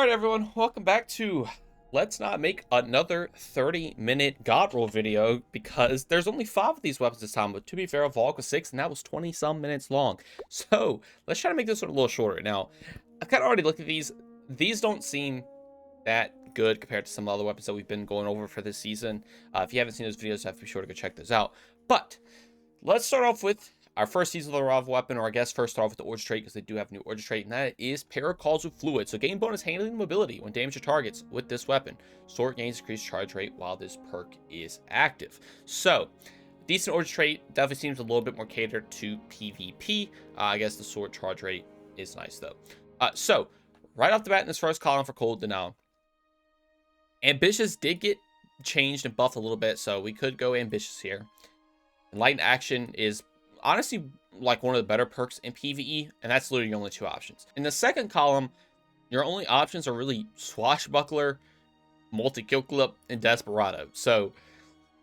All right, everyone, welcome back to Let's Not Make Another 30-minute God Roll video, because there's only 5 of these weapons this time, but to be fair, Volk was 6, and that was 20-some minutes long. So, let's try to make this one a little shorter. Now, I've kind of already looked at these. These don't seem that good compared to some other weapons that we've been going over for this season. If you haven't seen those videos, have to be sure to go check those out. But, let's start off with our first seasonal rival weapon, or I guess first start off with the origin trait, because they do have a new origin trait, and that is Paracausal Fluid. So gain bonus handling mobility when damage to targets with this weapon. Sword gains increased charge rate while this perk is active. So, decent origin trait, definitely seems a little bit more catered to PvP. I guess the sword charge rate is nice though. So, right off the bat in this first column for Cold Denial, Ambitious did get changed and buffed a little bit, so we could go Ambitious here. Enlightened Action is honestly like one of the better perks in PvE, and that's literally your only 2 options. In the second column, your only options are really Swashbuckler, Multi-Kill Clip, and Desperado. So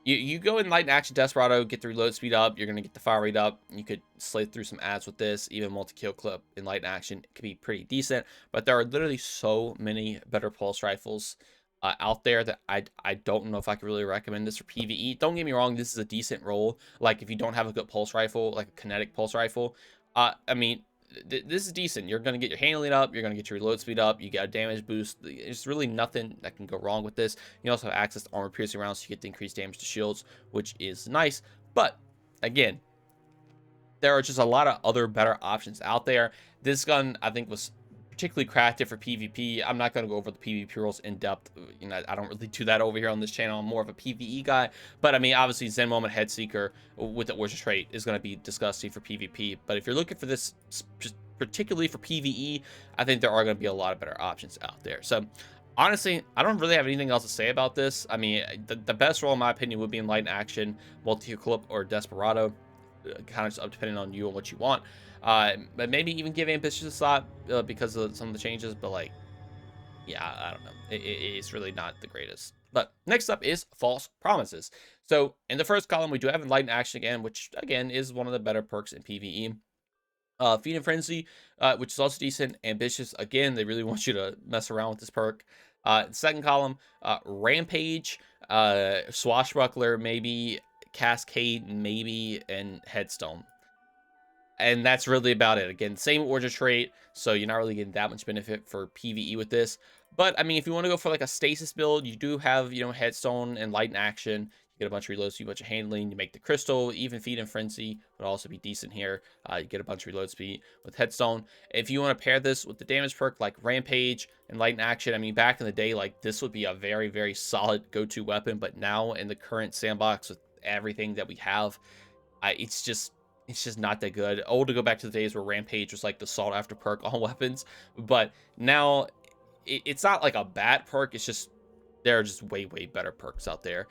you go Enlightened Action, Desperado, get the reload speed up, you're going to get the fire rate up. You could slay through some ads with this. Even Multi-Kill Clip, Enlightened Action could be pretty decent, but there are literally so many better pulse rifles out there that I don't know if I could really recommend this for PvE. Don't get me wrong, this is a decent roll. Like, if you don't have a good pulse rifle, like a kinetic pulse rifle, I mean, this is decent. You're going to get your handling up, you're going to get your reload speed up, you get a damage boost. There's really nothing that can go wrong with this. You also have access to armor piercing rounds, so you get the increased damage to shields, which is nice. But, again, there are just a lot of other better options out there. This gun, I think, was particularly crafted for PvP. I'm not going to go over the PvP rules in depth. You know, I don't really do that over here on this channel. I'm more of a PvE guy. But I mean, obviously, Zen Moment Headseeker with the origin trait is going to be disgusting for PvP. But if you're looking for this particularly for PvE, I think there are going to be a lot of better options out there. So honestly, I don't really have anything else to say about this. I mean, the best role in my opinion would be Enlightened Action, Multi-Clip, or Desperado. Kind of just up depending on you and what you want. But maybe even give Ambitious a slot because of some of the changes. But like, yeah, I don't know. It's really not the greatest. But next up is False Promises. So in the first column, we do have Enlightened Action again, which again is one of the better perks in PvE. Feed and Frenzy, which is also decent. Ambitious, again, they really want you to mess around with this perk. Second column, Rampage, Swashbuckler, maybe Cascade, maybe, and Headstone. And that's really about it. Again, same origin trait, so you're not really getting that much benefit for PvE with this. But, I mean, if you want to go for, like, a stasis build, you do have, you know, Headstone and Light in Action. You get a bunch of reload speed, a bunch of handling. You make the Crystal, even Feed and Frenzy would also be decent here. You get a bunch of reload speed with Headstone. If you want to pair this with the damage perk, like Rampage and Light in Action, I mean, back in the day, like, this would be a very, very solid go-to weapon. But now, in the current sandbox with everything that we have, it's just not that good. Old to go back to the days where Rampage was like the sought after perk on weapons, but now it's not like a bad perk. It's just there are just way better perks out there.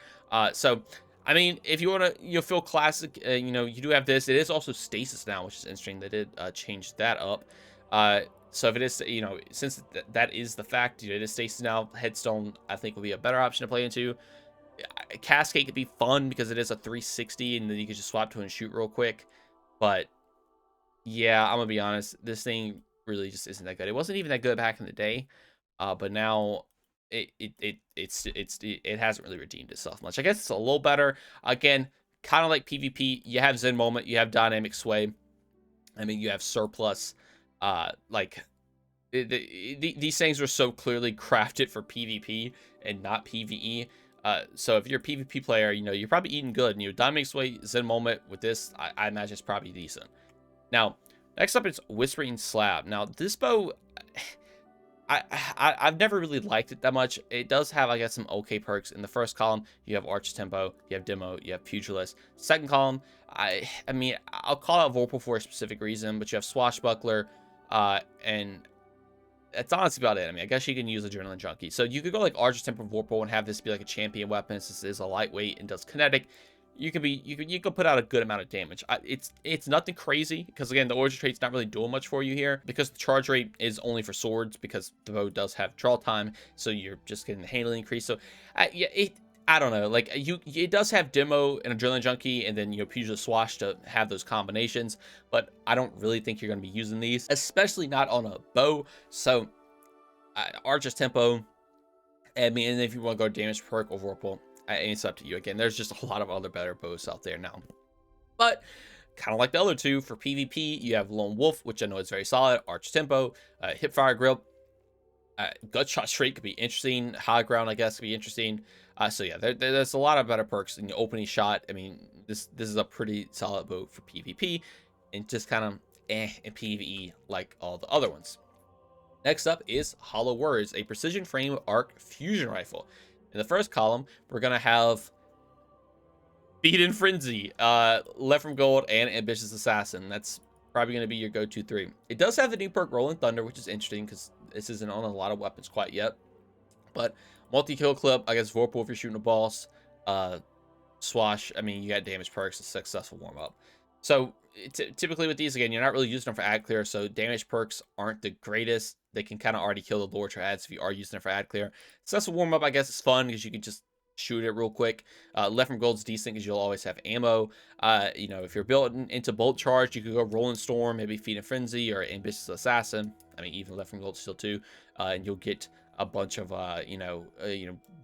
So I mean, if you want to feel classic, you know, you do have this. It is also stasis now, which is interesting. They did change that up. So if it is, you know, since that is the fact, you know, it is stasis now. Headstone I think will be a better option to play into. Cascade could be fun because it is a 360 and then you can just swap to and shoot real quick. But yeah, I'm gonna be honest, this thing really just isn't that good. It wasn't even that good back in the day, but now it hasn't really redeemed itself much. I guess it's a little better. Again, kind of like PvP, you have Zen Moment, you have Dynamic Sway. I mean, you have Surplus. Like these things are so clearly crafted for PvP and not PvE. So if you're a PvP player, you know, you're probably eating good. You know, Dynamic Sway, Zen Moment with this, I imagine it's probably decent. Now, next up is Whispering Slab. Now, this bow, I've never really liked it that much. It does have, I guess, some okay perks. In the first column, you have Arch Tempo, you have Demo, you have Pugilist. Second column, I mean, I'll call out Vorpal for a specific reason, but you have Swashbuckler, and that's honestly about it. I mean, I guess you can use Adrenaline Junkie. So you could go like Archer Temper Vorpal and have this be like a champion weapon. Since this is a lightweight and does kinetic, you can put out a good amount of damage. It's nothing crazy because again, the origin trait's not really doing much for you here because the charge rate is only for swords because the bow does have draw time, so you're just getting the handling increase. So yeah, I don't know, like it does have Demo and Adrenaline Junkie and then, you know, Pugilist Swash to have those combinations, but I don't really think you're going to be using these, especially not on a bow. So Archer's Tempo. I mean, and if you want to go damage perk or Whirlpool, it's up to you. Again, there's just a lot of other better bows out there now. But kind of like the other two, for PvP, you have Lone Wolf, which I know is very solid. Arch Tempo, Hipfire Grip, Gutshot Straight could be interesting. High Ground, I guess, could be interesting. So yeah, there's a lot of better perks in the opening shot. I mean, this is a pretty solid bow for PvP, and just kind of in PvE like all the other ones. Next up is Hollow Words, a precision frame arc fusion rifle. In the first column, we're gonna have Feed and Frenzy, Left from Gold, and Ambitious Assassin. That's probably going to be your go-to 3. It does have the new perk Rolling Thunder, which is interesting because this isn't on a lot of weapons quite yet. But multi-kill clip, I guess Vorpal if you're shooting a boss. Swash, I mean, you got damage perks, a successful warm-up. So typically with these, again, you're not really using them for ad clear, so damage perks aren't the greatest. They can kind of already kill the Lord ads if you are using them for ad clear. Successful warm-up, I guess, is fun because you can just shoot it real quick. Left from Gold's decent because you'll always have ammo. You know, if you're built into Bolt Charge, you could go Rolling Storm, maybe Feed and Frenzy, or Ambitious Assassin. I mean, even Left from Gold still too. And you'll get a bunch of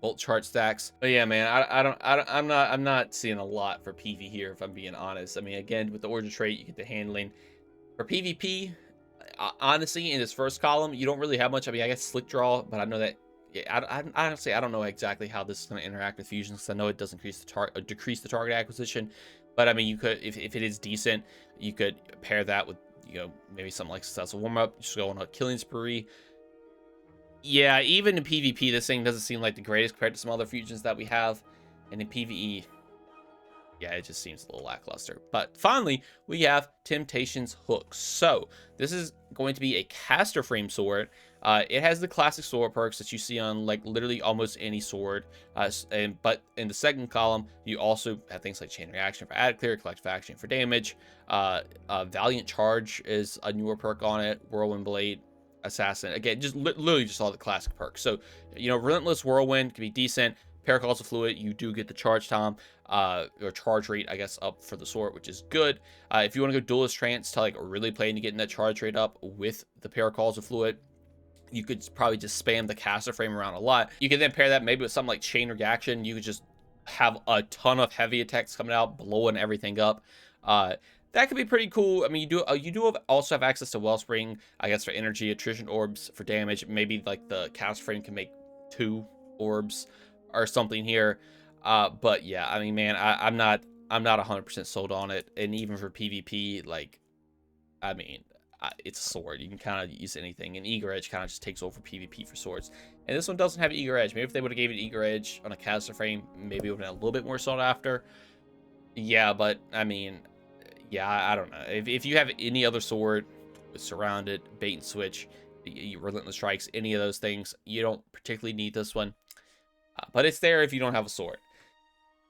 Bolt Charge stacks. But yeah, man, I'm not seeing a lot for PV here, if I'm being honest. I mean, again, with the Origin trait, you get the handling. For PvP, honestly, in this first column, you don't really have much. I mean, I guess Slick Draw, but I know that. Yeah, I honestly, I don't know exactly how this is going to interact with fusions, because I know it does decrease the target acquisition. But I mean, you could, if it is decent, you could pair that with, you know, maybe something like Successful Warm-Up, just go on a killing spree. Yeah, even in PvP, this thing doesn't seem like the greatest compared to some other fusions that we have. And in PvE, yeah, it just seems a little lackluster. But finally, we have Temptation's Hook. So this is going to be a caster frame sword. It has the classic sword perks that you see on like literally almost any sword. But in the second column, you also have things like Chain Reaction for ad clear, Collective Action for damage. Valiant Charge is a newer perk on it. Whirlwind Blade, Assassin. Again, just literally just all the classic perks. So, you know, Relentless Whirlwind can be decent. Paracalls of Fluid, you do get the charge time, or charge rate, I guess, up for the sword, which is good. If you want to go Duelist Trance to like really play into getting that charge rate up with the Paracalls of Fluid, you could probably just spam the caster frame around a lot. You can then pair that maybe with something like Chain Reaction. You could just have a ton of heavy attacks coming out, blowing everything up. That could be pretty cool. I mean, you do also have access to Wellspring, I guess, for energy, attrition orbs for damage. Maybe like the caster frame can make 2 orbs or something here. But yeah, I mean, man, I'm not 100% sold on it. And even for PvP, like, I mean, it's a sword. You can kind of use anything. And Eager Edge kind of just takes over PvP for swords. And this one doesn't have Eager Edge. Maybe if they would have gave it Eager Edge on a caster frame, maybe it would have been a little bit more sought after. Yeah, but I mean, yeah, I don't know. If you have any other sword with Surrounded, Bait and Switch, Relentless Strikes, any of those things, you don't particularly need this one. But it's there if you don't have a sword.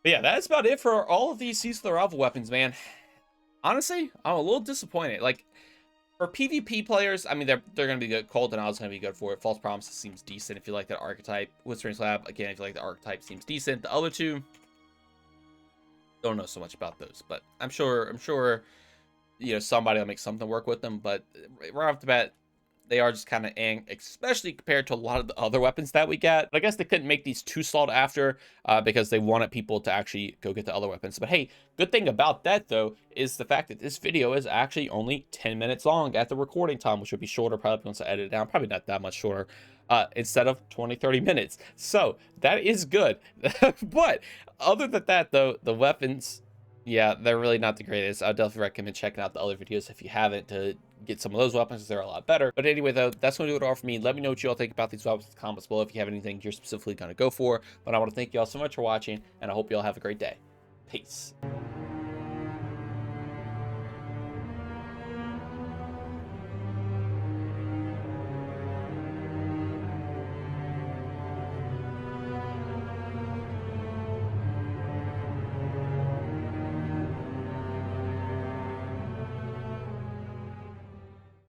But yeah, that's about it for all of these Season of the Rival weapons, man. Honestly, I'm a little disappointed. Like, for PvP players, I mean, they're going to be good. Cold Denial is going to be good for it. False Promises seems decent if you like that archetype. Whispering Slab, again, if you like the archetype, seems decent. The other two, don't know so much about those. But I'm sure, you know, somebody will make something work with them. But right off the bat, they are just kind of especially compared to a lot of the other weapons that we get. But I guess they couldn't make these too sought after because they wanted people to actually go get the other weapons. But hey, good thing about that, though, is the fact that this video is actually only 10 minutes long at the recording time, which would be shorter probably once I edit it down. Probably not that much shorter instead of 20-30 minutes. So that is good. But other than that, though, the weapons, yeah, they're really not the greatest. I would definitely recommend checking out the other videos if you haven't to get some of those weapons. They're a lot better. But anyway, though, that's going to do it all for me. Let me know what you all think about these weapons in the comments below if you have anything you're specifically going to go for. But I want to thank you all so much for watching, and I hope you all have a great day. Peace.